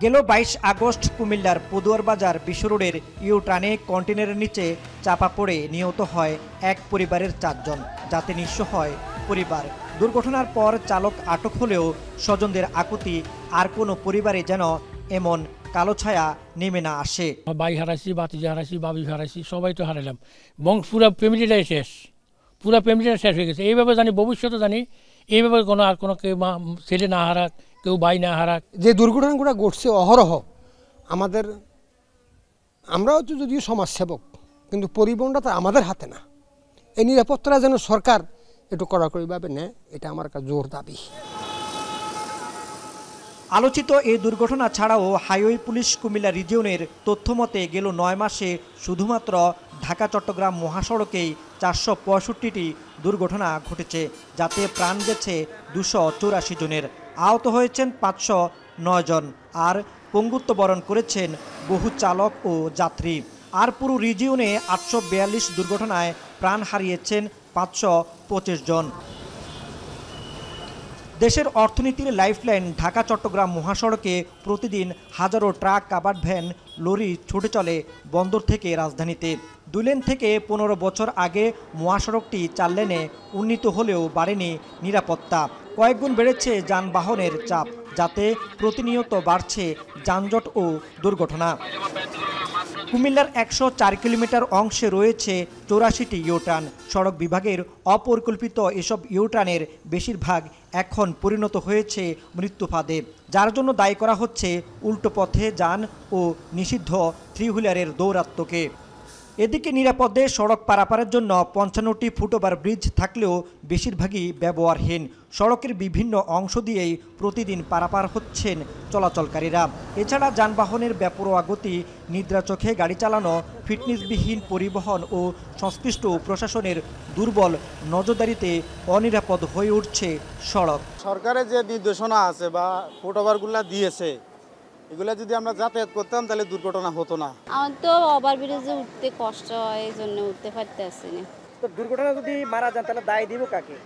গেল 22 আগস্ট কুমিল্লার পদুয়ার বাজার বিশ্ব রোডের ইউটার্নে কন্টেনারের নিচে চাপা পড়ে নিহত হয় এক পরিবারের 4 জন, যাতে নিঃস্ব হয় পরিবার। দুর্ঘটনার পর চালক আটক হলেও স্বজনদের আকুতি আর কোনো পরিবারে যেন এমন কালো ছায়া নেমে না আসে। ভাই হারাইছি, বাতিজা হারাইছি, বাবি হারাইছি, সবাই তো হারাইলাম এবং পুরা ফ্যামিলিটাই শেষ, পুরা ফ্যামিলিটা শেষ হয়ে গেছে। এইভাবে জানি ভবিষ্যতে জানি এইভাবে আর কোনো কেউ ছেলে না হারাক, কেউ ভাই না হারাক। যে দুর্ঘটনাগুলো ঘটছে অহরহ আমরাও তো যদিও সমাজসেবক, কিন্তু পরিবহনটা তো আমাদের হাতে না। এই নিরাপত্তাটা যেন সরকার একটু কড়াকড়িভাবে নেয়, এটা আমার কাছে জোর দাবি। আলোচিত এই দুর্ঘটনা ছাড়াও হাইওয়ে পুলিশ কুমিল্লা রিজিয়নের তথ্য মতে গেল 9 মাসে শুধুমাত্র ঢাকা চট্টগ্রাম মহাসড়কেই 465টি দুর্ঘটনা ঘটেছে, যাতে প্রাণ গেছে 284 জনের, আহত হয়েছেন 509 জন, আর পঙ্গুত্ব বরণ করেছেন বহু চালক ও যাত্রী। আর পুরো রিজিয়নে 842 দুর্ঘটনায় প্রাণ হারিয়েছেন 525 জন। দেশের অর্থনীতির লাইফলাইন ঢাকা চট্টগ্রাম মহাসড়কে প্রতিদিন হাজারো ট্রাক, কাভার্ড ভ্যান, লরি ছুটে চলে বন্দর থেকে রাজধানীতে। 2 লেন থেকে 15 বছর আগে মহাসড়কটি 4 লেনে উন্নীত হলেও বাড়েনি নিরাপত্তা। কয়েকগুণ বেড়েছে যানবাহনের চাপ, যাতে প্রতিনিয়ত বাড়ছে যানজট ও দুর্ঘটনা। কুমিল্লার 104 কিলোমিটার অংশে রয়েছে 84টি ইউটার্ন। সড়ক বিভাগের অপরিকল্পিত এসব ইউটার্নের বেশিরভাগ এখন পরিণত হয়েছে মৃত্যুফাঁদে, যার জন্য দায়ী করা হচ্ছে উল্টো পথে যান ও নিষিদ্ধ 3 হুইলারের দৌরাত্ম্যকে। এদিকে নিরাপদে সড়ক পারাপারের জন্য 55টি ফুটওভার ব্রিজ থাকলেও বেশিরভাগই ব্যবহারহীন। সড়কের বিভিন্ন অংশ দিয়েই প্রতিদিন পারাপার হচ্ছেন চলাচলকারীরা। এছাড়া যানবাহনের বেপরোয়া গতি, নিদ্রা চোখে গাড়ি চালানো, ফিটনেসবিহীন পরিবহন ও সংশ্লিষ্ট প্রশাসনের দুর্বল নজরদারিতে অনিরাপদ হয়ে উঠছে সড়ক। সরকারের যে নির্দেশনা আছে বা ফুটওভারগুলো দিয়েছে, এগুলো যদি আমরা যাতায়াত করতাম তাহলে দুর্ঘটনা হতো না। আমার তো ওভারব্রিজে উঠতে কষ্ট হয়, এই জন্য উঠতে পারতেছি না। তো দুর্ঘটনা যদি মারা যান তাহলে দায় দিব কাকে?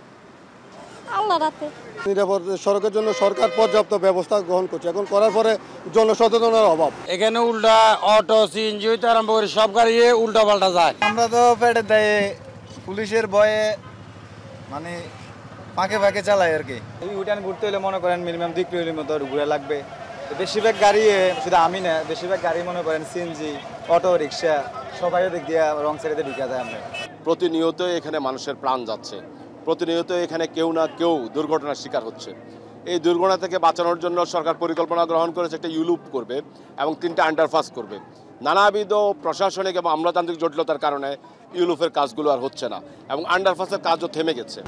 আল্লাহ রাতে। নিরাপদ সড়কের জন্য সরকার পর্যাপ্ত ব্যবস্থা গ্রহণ করছে, এখন করার পরে জনসচেতনতার অভাব। এখানে উল্টা অটো, সিএনজি হইতে আরম্ভ করে সব গাড়ি উল্টা পাল্টা যায়। আমরা তো পেটে দেয় পুলিশের ভয়ে মানে ফাঁকে ফাঁকে চালাই আর কি। এই উঠান ঘুরতে হলে মনে করেন মিনিমাম 2 কিলোমিটার ঘুরে লাগবে। বেশিরভাগ গাড়ি, শুধু আমি না, বেশিরভাগ গাড়ি মনে করেন সিএনজি, অটো রিক্সা সবাই দিক দিয়ে রং সাইডে ঢুকে যায়। আমরা প্রতিনিয়ত এখানে মানুষের প্রাণ যাচ্ছে, প্রতিনিয়ত এখানে কেউ না কেউ দুর্ঘটনার শিকার হচ্ছে। এই দুর্ঘটনা থেকে বাঁচানোর জন্য সরকার পরিকল্পনা গ্রহণ করেছে, একটা ইউলুপ করবে এবং 3টা আন্ডারপাস করবে। নানাবিধ প্রশাসনিক এবং আমলাতান্ত্রিক জটিলতার কারণে ইউলুপের কাজগুলো আর হচ্ছে না এবং আন্ডারপাসের কাজও থেমে গেছে।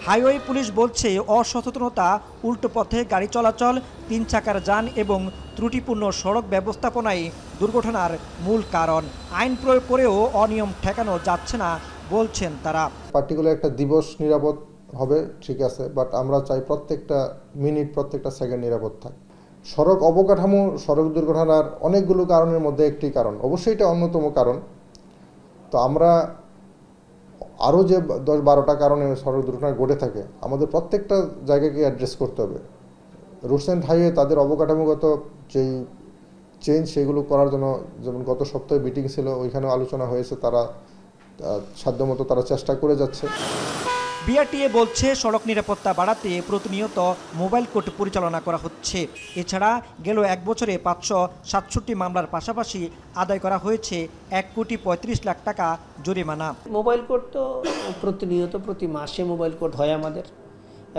হাইওয়ে পুলিশ বলছে অসচেতনতা, উল্টো পথে গাড়ি চলাচল, 3 চাকার যান এবং ত্রুটিপূর্ণ সড়ক ব্যবস্থাপনাই দুর্ঘটনার মূল কারণ। আইন প্রয়োগ করেও অনিয়ম ঠেকানো যাচ্ছে না বলছেন তারা। পার্টিকুলার একটা দিবস নিরাপদ হবে, ঠিক আছে, বাট আমরা চাই প্রত্যেকটা মিনিট, প্রত্যেকটা সেকেন্ড নিরাপদ থাক। সড়ক অবকাঠামো সড়ক দুর্ঘটনার অনেকগুলো কারণের মধ্যে একটি কারণ, অবশ্যই এটা অন্যতম কারণ। তো আমরা আরও যে 10-12টা কারণে সড়ক দুর্ঘটনা ঘটে থাকে, আমাদের প্রত্যেকটা জায়গাকে অ্যাড্রেস করতে হবে। রোডস অ্যান্ড হাইওয়ে তাদের অবকাঠামোগত যেই চেঞ্জ, সেগুলো করার জন্য, যেমন গত সপ্তাহে মিটিং ছিল, ওইখানেও আলোচনা হয়েছে, তারা সাধ্যমতো তারা চেষ্টা করে যাচ্ছে। বিআরটিএ বলছে সড়ক নিরাপত্তা বাড়াতে প্রতিনিয়ত মোবাইল কোর্ট পরিচালনা করা হচ্ছে। এছাড়া গেল 1 বছরে 567 মামলার পাশাপাশি আদায় করা হয়েছে 1,35 লাখ টাকা জরিমানা। মোবাইল কোর্ট তো প্রতিনিয়ত প্রতি মাসে মোবাইল কোর্ট হয় আমাদের,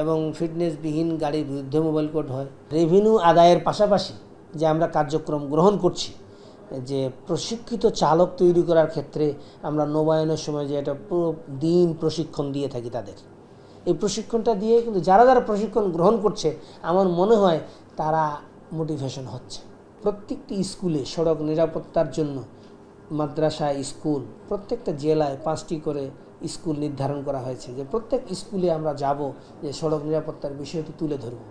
এবং ফিটনেসবিহীন গাড়ির বিরুদ্ধে মোবাইল কোর্ট হয়। রেভিনিউ আদায়ের পাশাপাশি যে আমরা কার্যক্রম গ্রহণ করছি, যে প্রশিক্ষিত চালক তৈরি করার ক্ষেত্রে আমরা নবায়নের সময় যে একটা পুরো দিন প্রশিক্ষণ দিয়ে থাকি তাদের, এই প্রশিক্ষণটা দিয়ে কিন্তু যারা যারা প্রশিক্ষণ গ্রহণ করছে, আমার মনে হয় তারা মোটিভেশন হচ্ছে। প্রত্যেকটি স্কুলে সড়ক নিরাপত্তার জন্য মাদ্রাসা, স্কুল, প্রত্যেকটা জেলায় 5টি করে স্কুল নির্ধারণ করা হয়েছে, যে প্রত্যেক স্কুলে আমরা যাব, যে সড়ক নিরাপত্তার বিষয়টি তুলে ধরব।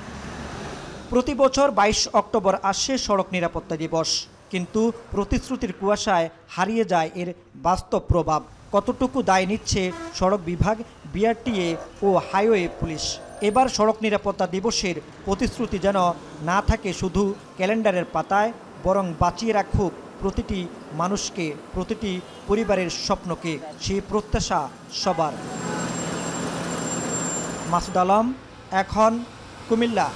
প্রতি বছর 22 অক্টোবর আসে সড়ক নিরাপত্তা দিবস, কিন্তু প্রতিশ্রুতির কুয়াশায় হারিয়ে যায় এর বাস্তব প্রভাব। কতটুকু দায় নিচ্ছে সড়ক বিভাগ, বিআরটিএ ও হাইওয়ে পুলিশ? এবার সড়ক নিরাপত্তা দিবসের প্রতিশ্রুতি যেন না থাকে শুধু ক্যালেন্ডারের পাতায়, বরং বাঁচিয়ে রাখুক প্রতিটি মানুষকে, প্রতিটি পরিবারের স্বপ্নকে। সেই প্রত্যাশা সবার। মাসুদ আলম, এখন, কুমিল্লা।